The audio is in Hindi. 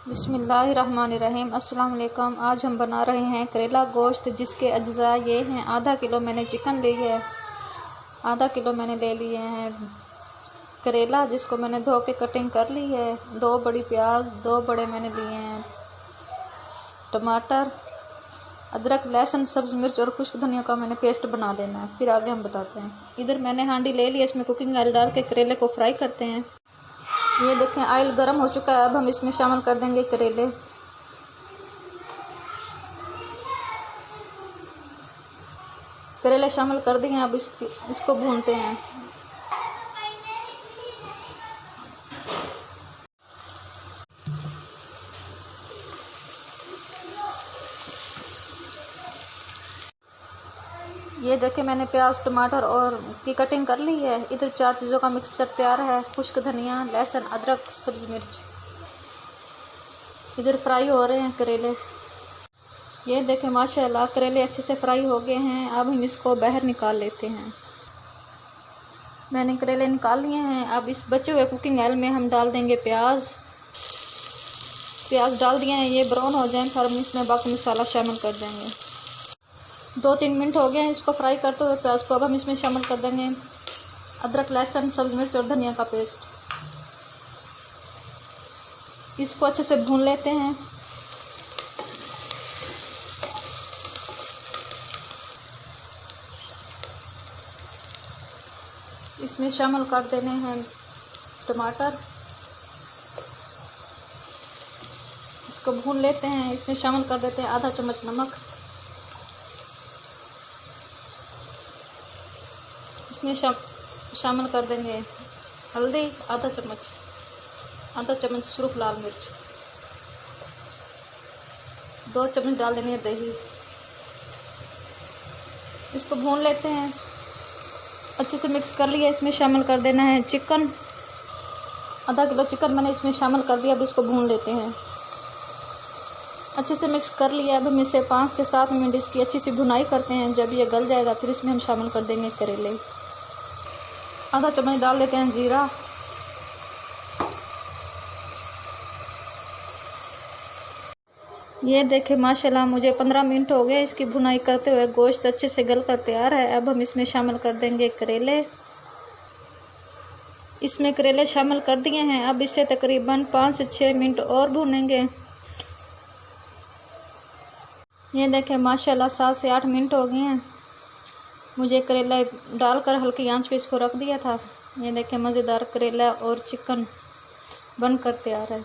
बिस्मिल्लाहिर्रहमानिर्रहीम। अस्सलाम वालेकुम। आज हम बना रहे हैं करेला गोश्त, जिसके अज्जा ये हैं। आधा किलो मैंने चिकन ली है, आधा किलो मैंने ले लिए हैं करेला, जिसको मैंने धो के कटिंग कर ली है। 2 बड़ी प्याज, 2 बड़े मैंने लिए हैं टमाटर, अदरक, लहसुन, सब्ज़ मिर्च और खुश्क धनिया का मैंने पेस्ट बना लेना है। फिर आगे हम बताते हैं। इधर मैंने हांडी ले ली है, इसमें कुकिंग ऑयल डाल के करेले को फ्राई करते हैं। ये देखें ऑयल गर्म हो चुका है। अब हम इसमें शामिल कर देंगे करेले। करेले शामिल कर दिए हैं। अब इसको भूनते हैं। ये देखें मैंने प्याज, टमाटर और की कटिंग कर ली है। इधर 4 चीज़ों का मिक्सचर तैयार है। खुश्क धनिया, लहसुन, अदरक, सब्ज़ मिर्च। इधर फ्राई हो रहे हैं करेले। ये देखें माशाल्लाह करेले अच्छे से फ्राई हो गए हैं। अब हम इसको बाहर निकाल लेते हैं। मैंने करेले निकाल लिए हैं। अब इस बचे हुए कुकिंग ऑयल में हम डाल देंगे प्याज। प्याज डाल दिए हैं, ये ब्राउन हो जाएं फिर हम इसमें बाकी मसाला शामिल कर देंगे। 2-3 मिनट हो गए हैं इसको फ्राई करते हुए प्याज को। अब हम इसमें शामिल कर देंगे अदरक, लहसुन, सब्ज़ मिर्च और धनिया का पेस्ट। इसको अच्छे से भून लेते हैं। इसमें शामिल कर देने हैं टमाटर। इसको भून लेते हैं। इसमें शामिल कर देते हैं आधा चम्मच नमक। इसमें शामिल कर देंगे हल्दी आधा चम्मच सुर्ख लाल मिर्च, 2 चम्मच डाल देनी है दही। इसको भून लेते हैं। अच्छे से मिक्स कर लिया। इसमें शामिल कर देना है चिकन। आधा किलो चिकन मैंने इसमें शामिल कर दिया। अब इसको भून लेते हैं। अच्छे से मिक्स कर लिया। अब हम इसे 5 से 7 मिनट इसकी अच्छी सी भुनाई करते हैं। जब ये गल जाएगा फिर इसमें हम शामिल कर देंगे करेले। आधा चम्मच डाल देते हैं जीरा। ये देखें माशाल्लाह मुझे 15 मिनट हो गए इसकी भुनाई करते हुए। गोश्त अच्छे से गल कर तैयार है। अब हम इसमें शामिल कर देंगे करेले। इसमें करेले शामिल कर दिए हैं। अब इसे तकरीबन 5 से 6 मिनट और भूनेंगे। ये देखें माशाल्लाह 7 से 8 मिनट हो गए हैं। मुझे करेला डालकर हल्की आंच पे इसको रख दिया था। ये देखें मज़ेदार करेला और चिकन बनकर तैयार है।